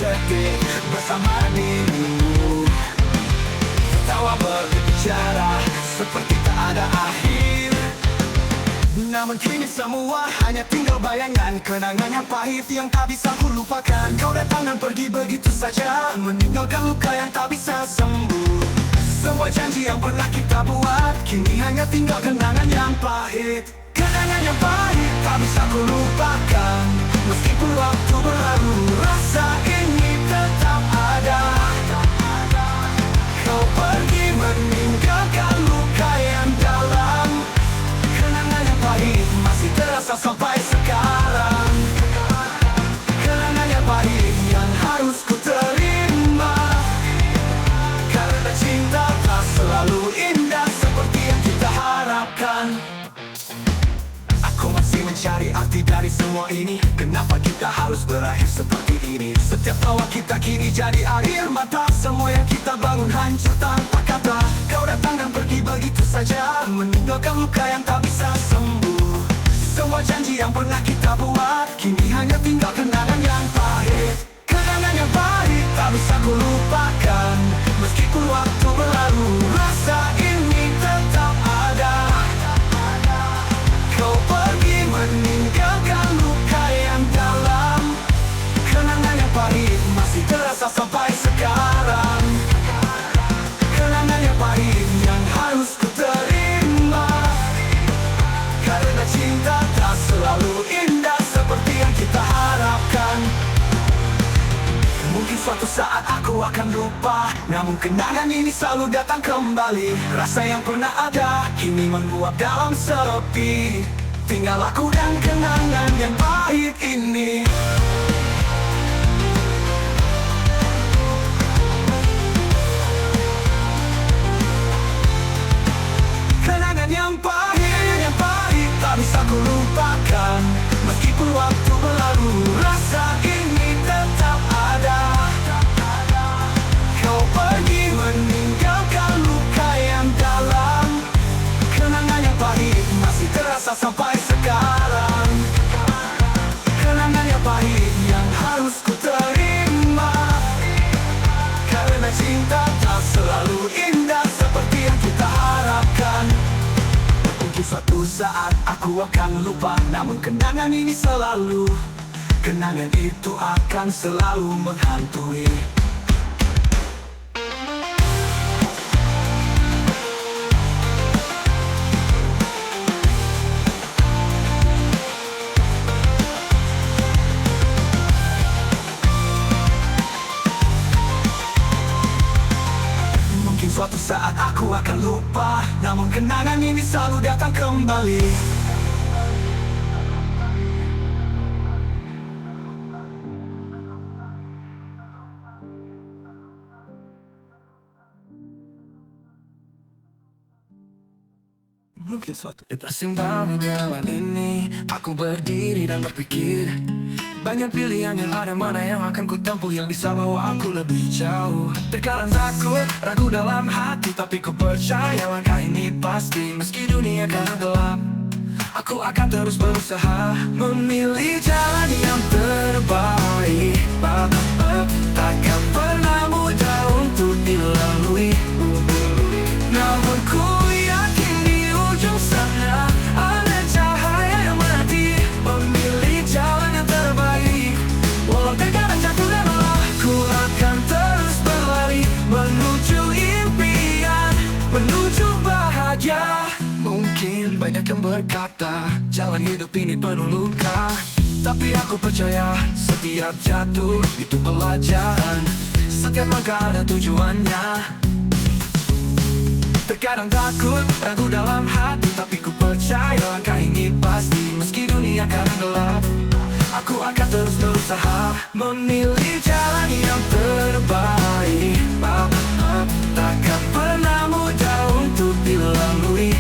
detik bersama dirimu. Tawa berbicara seperti tak ada akhir. Namun kini semua hanya tinggal bayangan, kenangan yang pahit yang tak bisa ku lupakan. Kau datang dan pergi begitu saja, meninggalkan luka yang tak bisa sembuh. Semua janji yang pernah kita buat, kini hanya tinggal kenangan yang pahit. Kenangan yang pahit tak bisa ku lupakan. Meskipun waktu berlalu, rasa ini tetap ada. Kau pergi meninggalkan luka yang dalam. Kenangan yang pahit masih terasa sampai sekarang. Kenangan yang pahit yang harus ku terima, karena cinta tak selalu indah seperti yang kita harapkan. Aku masih mencari arti dari semua ini. Kenapa kita harus berakhir seperti ini? Setiap tawa kita kini jadi air mata. Semua yang kita bangun hancur tanpa kata. Kau datang dan pergi begitu saja, meninggalkan luka yang tak bisa sembuh. Semua janji yang pernah kita buat, kini hanya tinggal kenangan yang pahit. Kenangan yang pahit tak bisa ku lupakan. Meskipun waktu berlalu, rasa ini tetap ada. Kau pergi meninggalkan luka yang dalam. Kenangan yang pahit masih terasa sampai sekarang. Kenangan yang pahit yang harus ku terima, karena cinta tak selalu indah seperti yang kita harapkan. Mungkin suatu saat aku akan lupa, namun kenangan ini selalu datang kembali. Rasa yang pernah ada kini menguap dalam sepi. Tinggal aku dan kenangan yang pahit ini. Kenangan yang pahit tak bisa ku lupakan. Meskipun waktu berlalu, rasa ini tetap ada. Kau pergi meninggalkan luka yang dalam. Kenangan yang pahit masih terasa sampai sekarang. Kenangan yang pahit yang harus ku terima, karena cinta tak selalu indah seperti yang kita harapkan. Mungkin suatu saat aku akan lupa, namun kenangan ini selalu, kenangan itu akan selalu menghantui. Suatu saat aku akan lupa, namun kenangan ini selalu datang kembali. Mungkin suatu Di persimpangan jalan ini, aku berdiri dan berpikir, banyak pilihan yang ada, mana yang akan ku tempuh, yang bisa bawa aku lebih jauh. Terkadang takut, ragu dalam hati, tapi ku percaya langkah ini pasti. Meski dunia kadang gelap, aku akan terus berusaha, memilih jalan yang terbaik. Takkan pernah mudah untuk dilalui, namun ku yakin di ujung sana ada cahaya yang menanti. Memilih jalan yang terbaik, walau terkadang jatuh dan lelah, ku akan terus berlari menuju impian, menuju bahagia. Mungkin banyak yang berkata jalan hidup ini penuh luka, tapi aku percaya setiap jatuh itu pelajaran. Setiap langkah ada tujuannya. Terkadang takut, ragu dalam hati, tapi ku percaya langkah ini pasti. Meski dunia kadang gelap, aku akan terus berusaha, memilih jalan yang terbaik. Takkan pernah mudah untuk dilalui,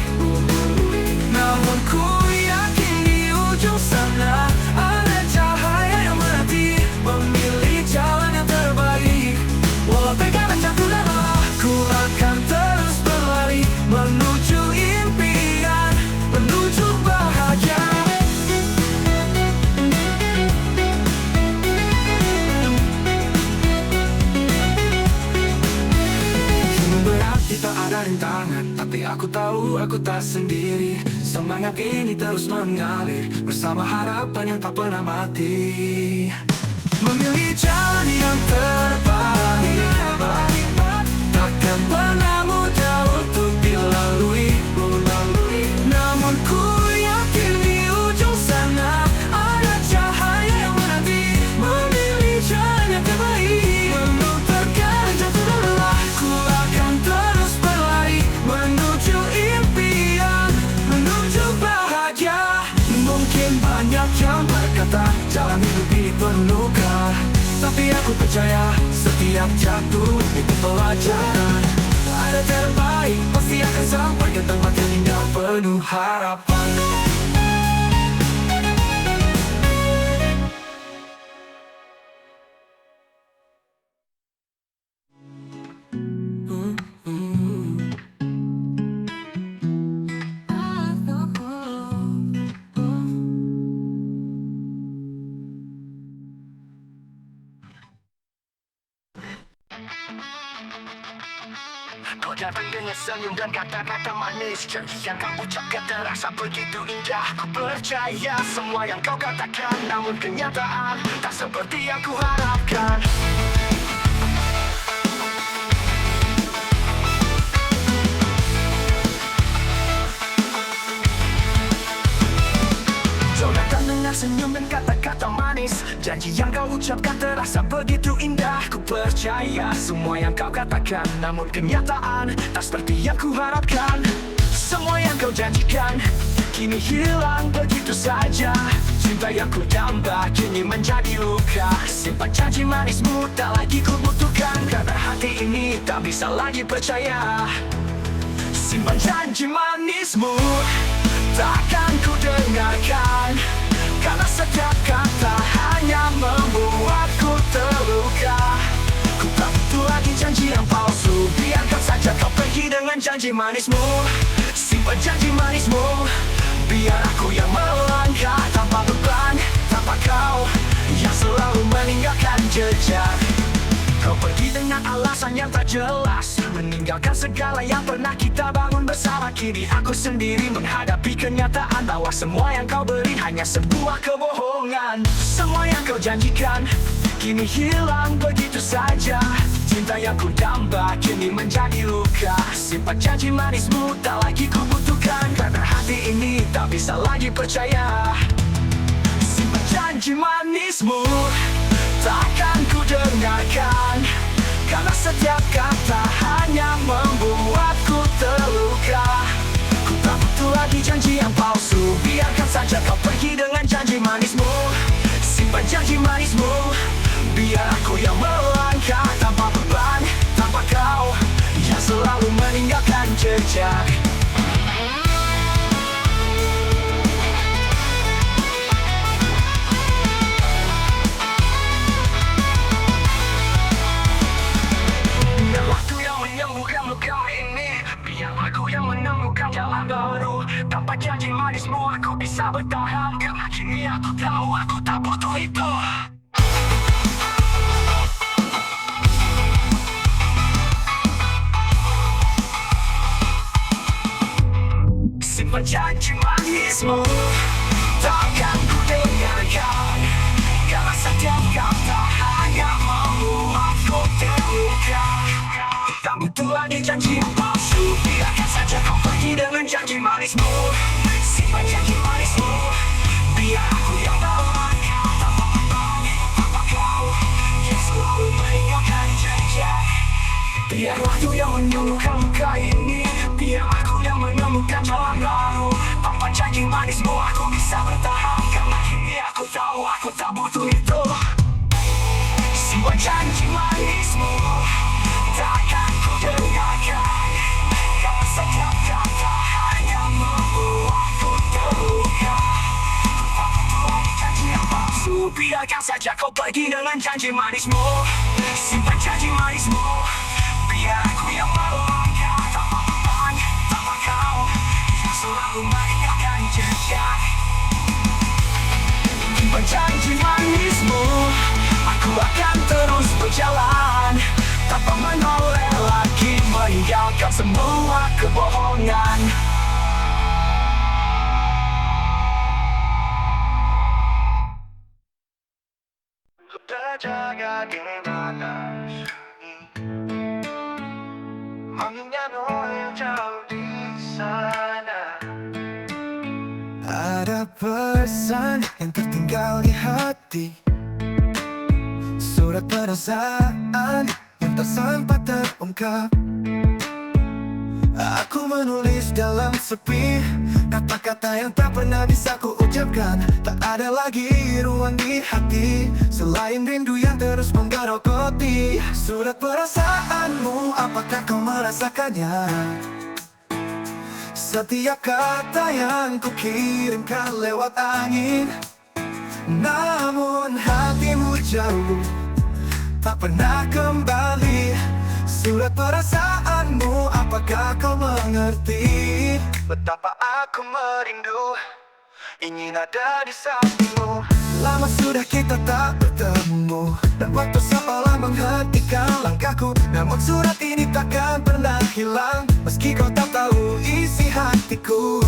namun ku yakin di ujung sana ada cahaya yang menanti. Memilih jalan yang terbaik, walau terkadang jatuh dan lelah, ku akan terus berlari menuju impian, menuju bahagia. aku tak sendiri. Semangat ini terus mengalir bersama harapan yang tak pernah mati. Memilih jalan yang terbaik takkan pernah mudah untuk dilalui. Namun ku yakin di ujung sana ada cahaya yang menanti. Memilih jalan yang terbaik, walau terkadang jatuh dan lelah, ku akan terus berlari menuju impian, menuju bahagia. Mungkin banyak yang berkata jalan hidup ini penuh luka, tapi aku percaya setiap jatuh itu pelajaran. Ada terbaik pasti akan sampai ke tempat yang indah penuh harapan. Kau datang dengan senyum dan kata-kata manis, janji yang kau ucapkan terasa begitu indah. Ku percaya semua yang kau katakan, namun kenyataan tak seperti yang ku harapkan. Kau datang dengan senyum dan kata-kata manis, janji yang kau ucapkan terasa begitu indah. Ku percaya semua yang kau katakan, namun kenyataan tak seperti yang ku harapkan. Semua yang kau janjikan kini hilang begitu saja. Cinta yang ku damba kini menjadi luka. Simpan janji manismu tak lagi ku butuhkan, karena hati ini tak bisa lagi percaya. Simpan janji manismu takkan ku dengarkan, karena setiap kata hanya membuatku terluka. Ku tak butuh lagi janji yang palsu, biarkan saja kau pergi dengan janji manismu. Simpan janji manismu, biar aku yang melangkah tanpa beban, tanpa kau yang selalu meninggalkan jejak. Kau pergi dengan alasan yang tak jelas, meninggalkan segala yang pernah kita bangun bersama. Kini aku sendiri menghadapi kenyataan bahwa semua yang kau beri hanya sebuah kebohongan. Semua yang kau janjikan kini hilang begitu saja. Cinta yang ku damba kini menjadi luka. Simpan janji manismu tak lagi ku butuhkan, karena hati ini tak bisa lagi percaya. Simpan janji manismu takkan ku dengarkan, karena setiap kata hanya membuatku terluka. Ku tak butuh lagi janji yang palsu, biarkan saja kau pergi dengan janji manismu. Simpan janji manismu, biar aku yang melangkah tanpa beban, tanpa kau yang selalu meninggalkan jejak. Tanpa janji manismu aku bisa bertahan, karena kini aku tahu aku tak butuh itu. Simpan janji manismu takkan ku dengarkan, karena setiap kata hanya membuatku terluka. Tak butuh lagi janji palsu, biarkan saja kau pergi dengan janji manismu. Simpan janji manismu, biar aku yang melangkah tanpa beban, tanpa kau yang selalu meninggalkan jejak. Biar waktu yang menyembuhkan luka ini, biar aku yang menemukan jalan baru. Tanpa janji manismu aku bisa bertahan, karena kini aku tahu aku tak butuh itu. Simpan janji manismu takkan ku dengarkan, karena setiap kata hanya membuatku terluka. Tak butuh lagi janji yang palsu, biarkan saja kau pergi dengan janji manismu. Simpan janji manismu, biar aku yang melangkah tanpa beban, tanpa kau yang selalu meninggalkan jejak. Simpan janji manismu, aku akan terus berjalan tanpa menoleh lagi, meninggalkan semua kebohongan. berjaga di mana mengingatmu yang jauh di sana. Ada pesan yang tertinggal di hati, surat perasaan yang tak sempat terungkap. Aku menulis dalam sepi, kata-kata yang tak pernah bisa ku ucapkan. Tak ada lagi ruang di hati selain rindu yang terus menggerogoti. Surat perasaanmu, apakah kau merasakannya? Setiap kata yang ku kirimkan lewat angin, namun hatimu jauh, tak pernah kembali. Surat perasaanmu, apakah kau mengerti betapa aku merindu, ingin ada di sampingmu. Lama sudah kita tak bertemu, dan waktu seolah menghentikan langkahku. Namun surat ini takkan pernah hilang, meski kau tak tahu isi hatiku.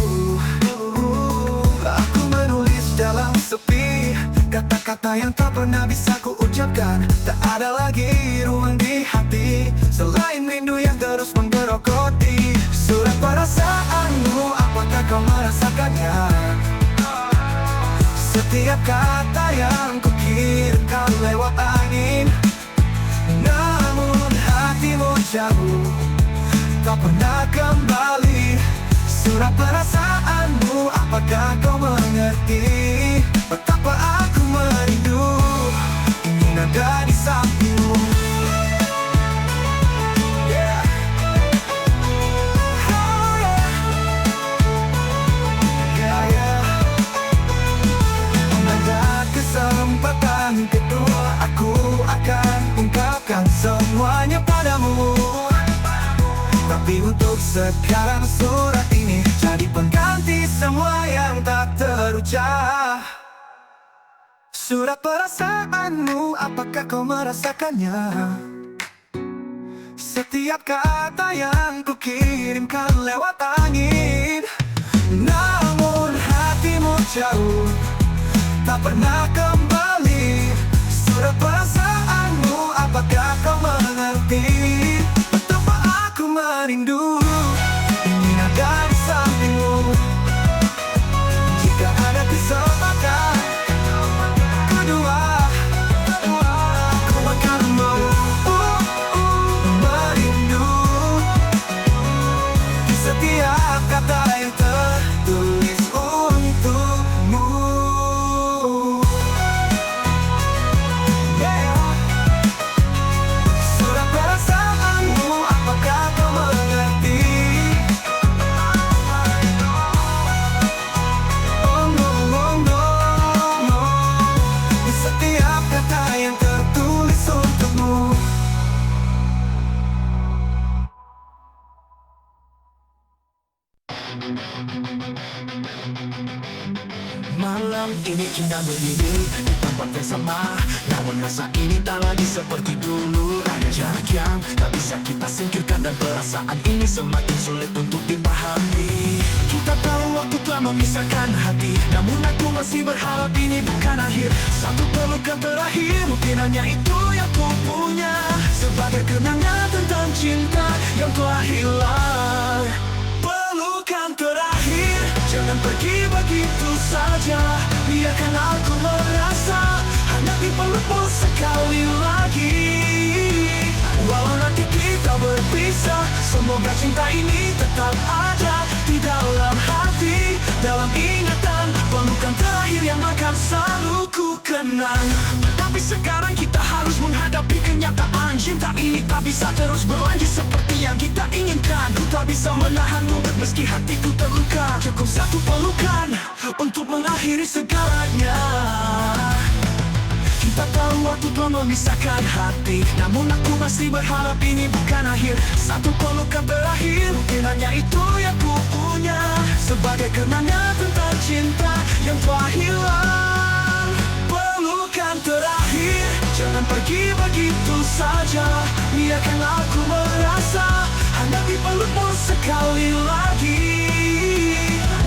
Aku menulis dalam sepi, kata-kata yang tak pernah bisa ku ucapkan. Tak ada lagi ruang di hati selain rindu yang terus menggerogoti. Surat perasaanmu, apakah kau merasakannya? Setiap kata yang ku kirimkan lewat angin, namun hatimu jauh, tak pernah kembali. Surat perasaanmu, apakah kau mengerti betapa aku merindu, ingin ada di sampingmu. Yeah. Oh, yeah. Yeah, yeah. Pada kesempatan kedua, aku akan ungkapkan semuanya padamu. Tapi untuk sekarang surat ini jadi pengganti semua yang tak terucap. Surat perasaanmu, apakah kau merasakannya? Setiap kata yang ku kirimkan lewat angin, namun hatimu jauh, tak pernah kembali. Surat perasaanmu, apakah kau mengerti betapa aku merindu, ingin ada di sampingmu. Jika ada kesempatan kedua, aku akan merindu di setiap kata yang tertulis untukmu. Surat perasaanmu, apakah kau mengerti? Oh no, oh no, no. Di setiap kata yang tertulis untukmu. Malam ini kita berdiri di tempat yang sama, namun rasa ini tak lagi seperti dulu. Ada jarak yang tak bisa kita singkirkan, dan perasaan ini semakin sulit untuk dipahami. Kita tahu waktu telah memisahkan hati, namun aku masih berharap ini bukan akhir. Satu pelukan terakhir, mungkin hanya itu yang ku punya, sebagai kenangan tentang cinta yang telah hilang. Pelukan terakhir, jangan pergi begitu saja, biarkan aku merasa hanya dipelukmu sekali lagi. Walau nanti kita berpisah, semoga cinta ini tetap ada di dalam hati, dalam ingatan. Pelukan terakhir yang akan selalu ku kenang. Tapi sekarang kita harus menghadapi kenyataan, cinta ini tak bisa terus berlanjut seperti yang kita inginkan. Ku tak bisa menahanmu meski hatiku terluka. Cukup satu pelukan untuk mengakhiri segalanya. Kita tahu waktu telah memisahkan hati, namun aku masih berharap ini bukan akhir. Satu pelukan terakhir, mungkin hanya itu yang ku punya, sebagai kenangan tentang cinta yang telah hilang. Pelukan terakhir, jangan pergi begitu saja, biarkan aku merasa hanya dipelukmu sekali lagi.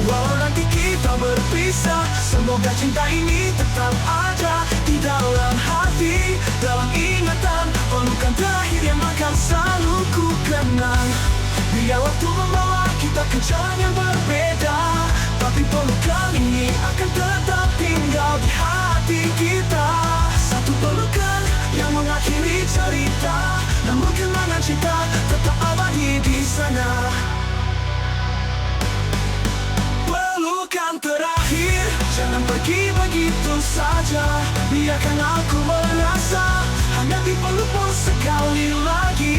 Walau nanti kita berpisah, semoga cinta ini tetap ada di dalam dalam hati, dalam ingatan, pelukan terakhir yang akan selalu ku kenang. Biar waktu membawa kita ke jalan yang berbeda, tapi pelukan ini akan tetap tinggal di hati kita. Satu pelukan yang mengakhiri cerita, namun kenangan cinta tetap abadi di sana. Pelukan terakhir, jangan pergi begitu saja. Biarkan aku merasa hanya dipelukmu sekali lagi.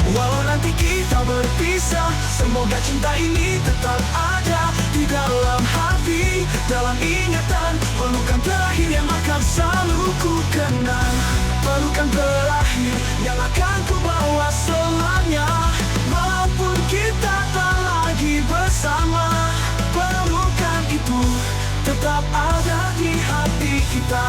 Walau nanti kita berpisah, semoga cinta ini tetap ada di dalam hati, dalam ingatan, pelukan terakhir yang akan selalu ku kenang. Pelukan terakhir yang akan ku bawa selamanya, walaupun kita tak lagi bersama. Pelukan itu tetap ada di hati kita.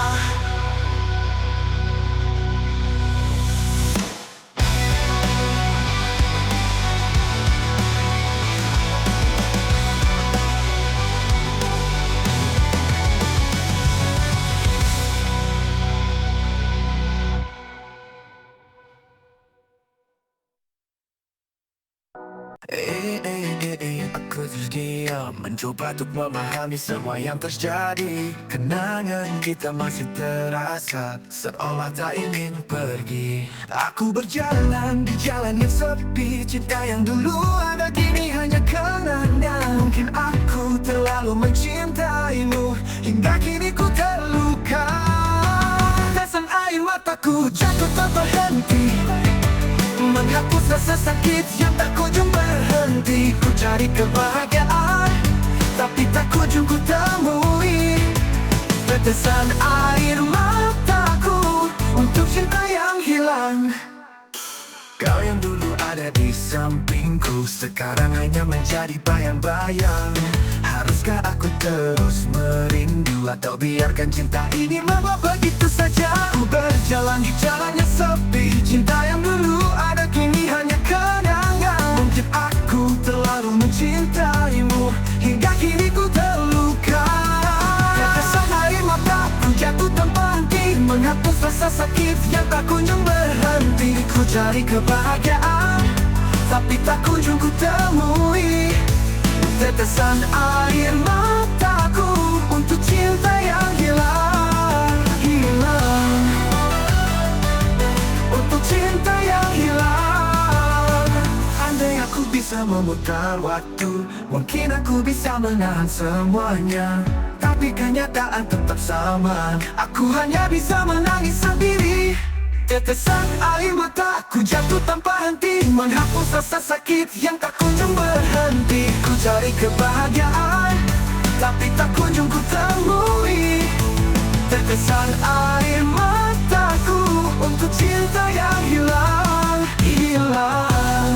Aku terdiam mencoba untuk memahami semua yang terjadi. Kenangan kita masih terasa, seolah tak ingin pergi. Aku berjalan di jalan yang sepi, cinta yang dulu ada kini hanya kenangan. Mungkin aku terlalu mencintaimu, hingga kini ku terluka. Tetesan air mataku jatuh tak berhenti, menghapus rasa sakit yang tak kunjung berhenti. Ku cari kebahagiaan, tapi tak kunjung ku temui. Tetesan air mataku untuk cinta yang hilang. Kau yang dulu ada di sampingku, sekarang hanya menjadi bayang-bayang. Haruskah aku terus merindu, atau biarkan cinta ini membawa begitu saja? Ku berjalan di jalan yang sepi, cinta yang dulu ada kini hanya kenangan. Mungkin aku terlalu mencintaimu, hingga kini ku terluka. Tetesan air mataku jatuh tanpa henti, menghapus rasa sakit yang tak kunjung berhenti. Ku cari kebahagiaan, tapi tak kunjung ku temui. Tetesan air mataku untuk cinta yang hilang, hilang. Untuk cinta yang hilang. Andai aku bisa memutar waktu, mungkin aku bisa menahan semuanya. Tapi kenyataan tetap sama, aku hanya bisa menangis sendiri. Tetesan air mataku jatuh tanpa henti, menghapus rasa sakit yang tak kunjung berhenti. Ku cari kebahagiaan, tapi tak kunjung ku temui. Tetesan air mataku untuk cinta yang hilang, hilang.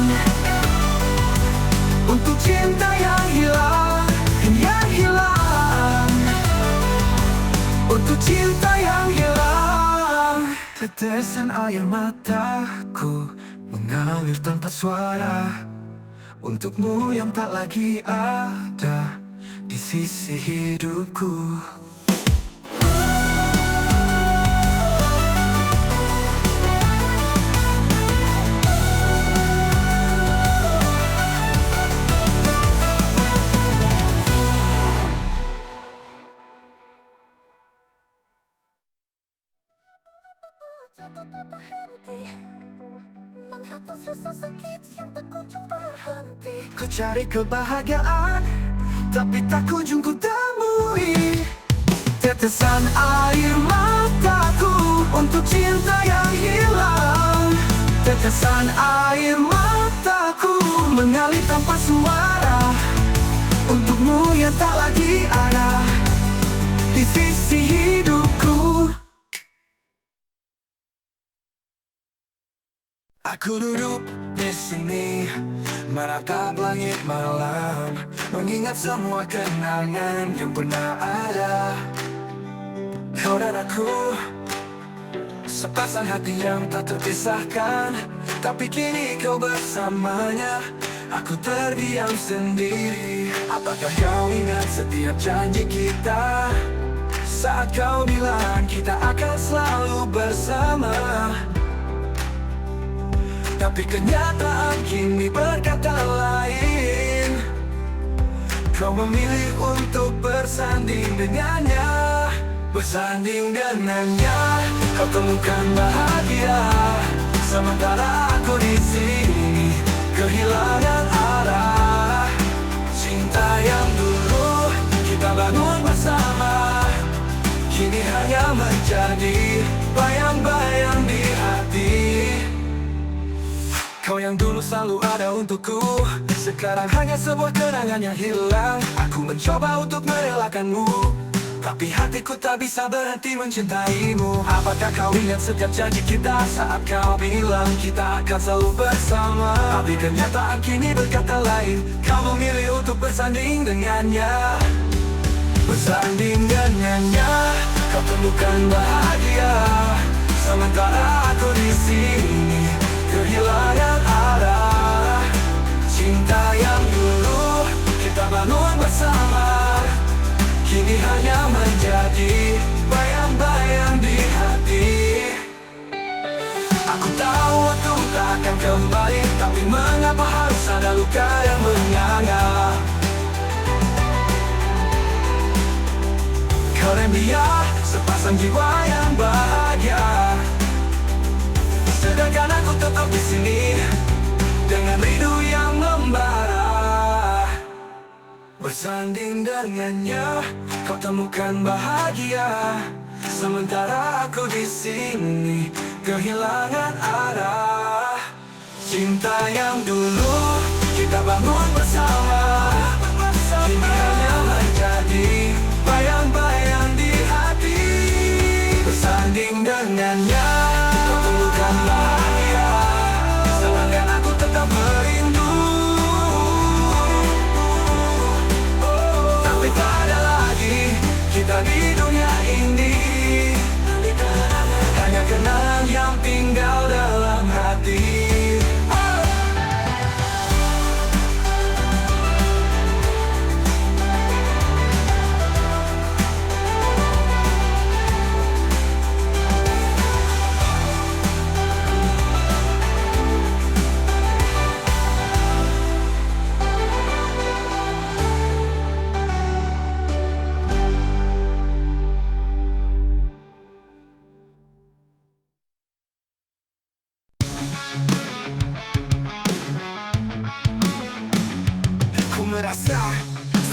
Untuk cinta yang hilang, yang hilang. Untuk cinta yang hilang. Tetesan air mataku mengalir tanpa suara, untukmu yang tak lagi ada di sisi hidupku. Ku cari kebahagiaan, tapi tak kunjung ku temui. Tetesan air mataku untuk cinta yang hilang. Tetesan air mataku mengalir tanpa suara, untukmu yang tak lagi ada di sisi hidupku. Aku duduk di sini, menatap langit malam, mengingat semua kenangan yang pernah ada. Kau dan aku, sepasang hati yang tak terpisahkan, tapi kini kau bersamanya. Aku terdiam sendiri. Apakah kau ingat setiap janji kita? saat kau bilang kita akan selalu bersama. Tapi kenyataan kini berkata lain. Kau memilih untuk bersanding dengannya. Bersanding dengannya, kau temukan bahagia. Sementara aku di sini kehilangan arah. Cinta yang dulu kita bangun bersama, kini hanya menjadi bayang-bayang di hati. Kau yang dulu selalu ada untukku, sekarang hanya sebuah kenangan yang hilang. Aku mencoba untuk merelakanmu, tapi hatiku tak bisa berhenti mencintaimu. Apakah kau ingat setiap janji kita saat kau bilang kita akan selalu bersama? Tapi kenyataan kini berkata lain. Kau memilih untuk bersanding dengannya. Bersanding dengannya, kau temukan bahagia. Sementara aku di sini kehilangan arah. Cinta yang dulu kita bangun bersama, kini hanya menjadi bayang-bayang di hati. Aku tahu waktu tak akan kembali, tapi mengapa harus ada luka yang menganga? Kau dan dia sepasang jiwa yang bahagia, sedangkan aku tetap di sini dengan rindu yang membara. Bersanding dengannya, kau temukan bahagia. Sementara aku di sini kehilangan arah. Cinta yang dulu kita bangun bersama, kini hanya menjadi bayang-bayang di hati. Bersanding dengannya, kau temukan bahagia. Sedangkan aku tetap merindu. Tak ada lagi kita di dunia ini, hanya kenangan yang tinggal dalam hati. Merasa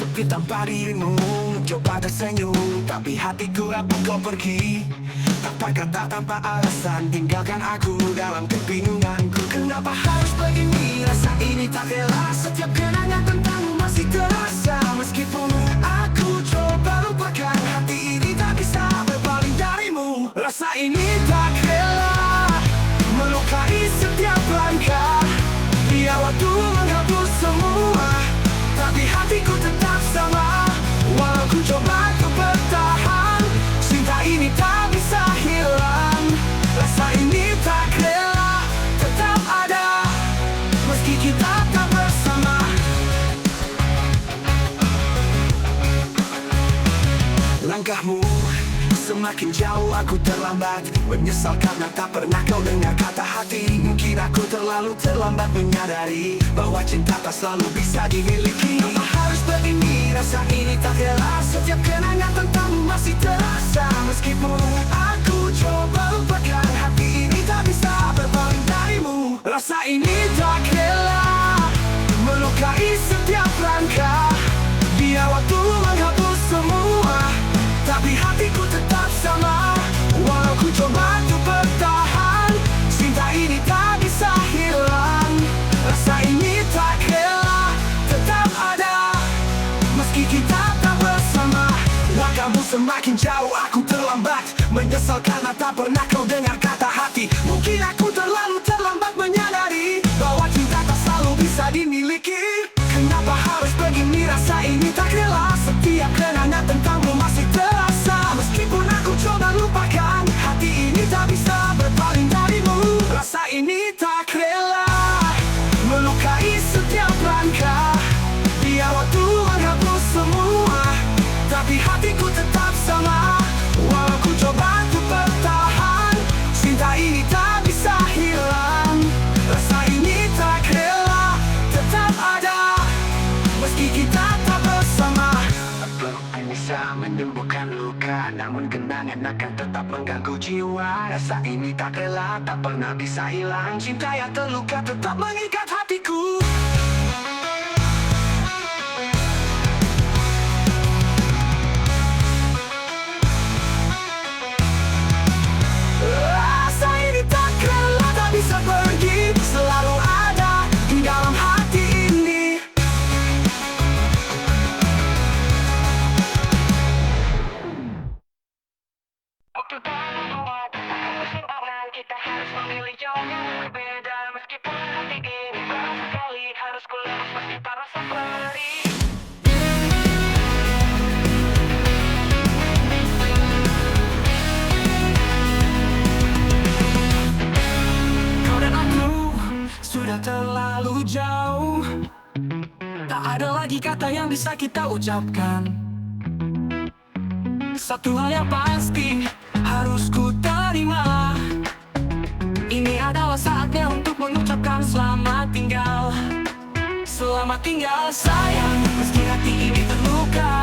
sepi tanpa dirimu, coba tersenyum, tapi hatiku apa kau pergi. Tanpa kata, tanpa alasan, tinggalkan aku dalam kebingunganku. Kenapa harus begini, rasa ini tak rela. Setiap kenangan tentangmu masih terasa. Meskipun aku coba lupakan, hati ini tak bisa berpaling darimu. Rasa ini tak rela melukai setiap langkah. Biar waktu menghapus semua, tapi hatiku tetap sama. Walau ku coba untuk bertahan, cinta ini tak bisa hilang. Rasa ini tak rela tetap ada, meski kita tak bersama. Langkahmu semakin jauh, aku terlambat. Menyesal karena tak pernah kau dengar kata hati. Mungkin aku terlalu terlambat menyadari bahwa cinta tak selalu bisa dimiliki. Kenapa harus begini, rasa ini tak rela. Setiap kenangan tentangmu masih terasa. Meskipun aku coba lupakan, hati ini tak bisa berpaling darimu. Rasa ini tak rela melukai setiap langkah. Biar waktu menghapus semua, tapi hatiku tetap sama. Walau ku coba untuk bertahan, cinta ini tak bisa hilang. Rasa ini tak rela tetap ada, meski kita tak bersama. Langkahmu semakin jauh, aku terlambat. Menyesal karena tak pernah kau dengar kata hati. Mungkin aku terlalu terlambat menyadari bahwa cinta tak selalu bisa dimiliki. Kenapa harus begini, rasa ini tak rela. Setiap kenangan tentangmu masih terasa. Meskipun aku coba lupakan, hati ini tak bisa berpaling darimu. Rasa ini tak rela melukai setiap langkah. Biar waktu menghapus semua, tapi hatiku tetap sama. bisa menyembuhkan luka, namun kenangan akan tetap mengganggu jiwa. Rasa ini tak rela, tak pernah bisa hilang. Cinta yang terluka tetap mengikat hatiku. Rasa ini tak rela, tak bisa pergi, selalu ada di dalam hati ini. Waktu tak membuat keseimbangan, kita harus memilih jalan yang berbeda. Meskipun hati ini barangkali harus kulepas meski tak rasa perih. Kau dan aku sudah terlalu jauh, tak ada lagi kata yang bisa kita ucapkan. Satu hal yang pasti harus ku terima, ini adalah saatnya untuk mengucapkan selamat tinggal. Selamat tinggal sayang, meski hati ini terluka.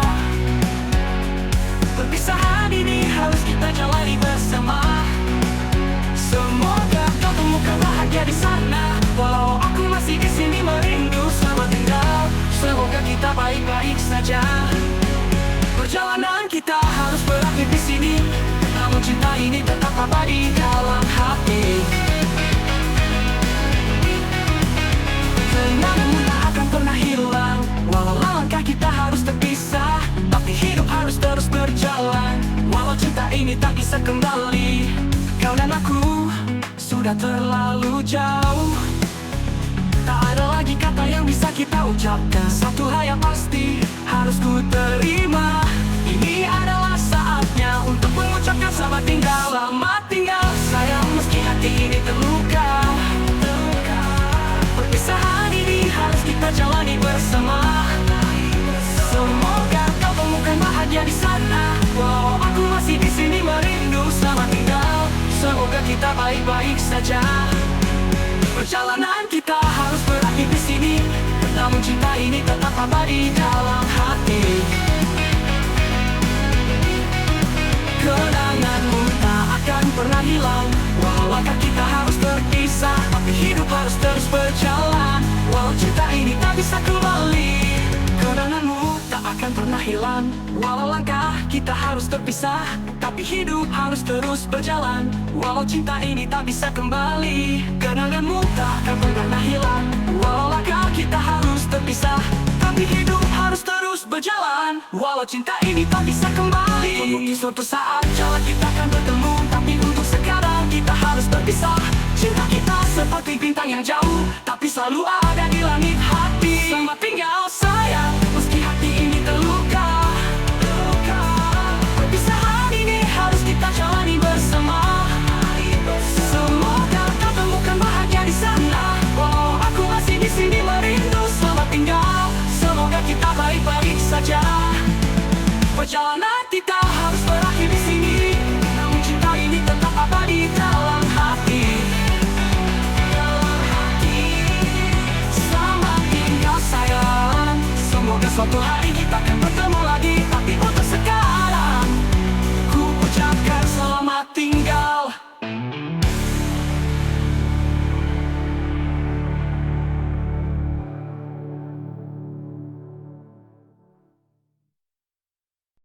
Perpisahan ini harus kita jalani bersama. Semoga kau temukan bahagia di sana, walau aku masih di sini merindu selamat tinggal. Semoga kita baik-baik saja. Perjalanan kita harus berakhir di sini, namun cinta ini tetap abadi dalam hati. Kenanganmu tak akan pernah hilang, walau langkah kita harus terpisah, tapi hidup harus terus berjalan. Walau cinta ini tak bisa kembali, kau dan aku sudah terlalu jauh. Tak ada lagi kata yang bisa kita ucapkan. Satu hal yang pasti harus ku terima, ini adalah saatnya untuk mengucapkan selamat tinggal. Selamat tinggal sayang, meski hati ini terluka. Perpisahan ini harus kita jalani bersama. Semoga kau temukan bahagia di sana, walau aku masih di sini merindu selamat tinggal. Semoga kita baik-baik saja. Perjalanan kita harus berakhir di sini, namun cinta ini tetap abadi dalam hati. Kenanganmu tak akan pernah hilang, walau kita harus terpisah, tapi hidup harus terus berjalan. Walau cinta ini tak bisa kembali, kenanganmu tak akan pernah hilang, walau langkah kita harus terpisah, tapi hidup harus terus berjalan. Walau cinta ini tak bisa kembali, kenanganmu tak akan pernah hilang, walau langkah kita harus terpisah, tapi hidup harus terus berjalan. Walau cinta ini tak bisa kembali, mungkin suatu saat jalan kita akan bertemu, tapi untuk sekarang kita harus terpisah. Cinta kita seperti bintang yang jauh, tapi selalu ada di langit hati. Selamat tinggal sayang, meski hati ini terluka. Perpisahan ini harus kita jalani bersama. Semoga kau temukan bahagia di sana, walau aku masih di sini merindu selamat tinggal. Semoga kita baik-baik saja. Perjalanan kita harus berakhir di sini, namun cinta ini tetap abadi dalam hati. Dalam hati. Selamat tinggal sayang, semoga suatu hari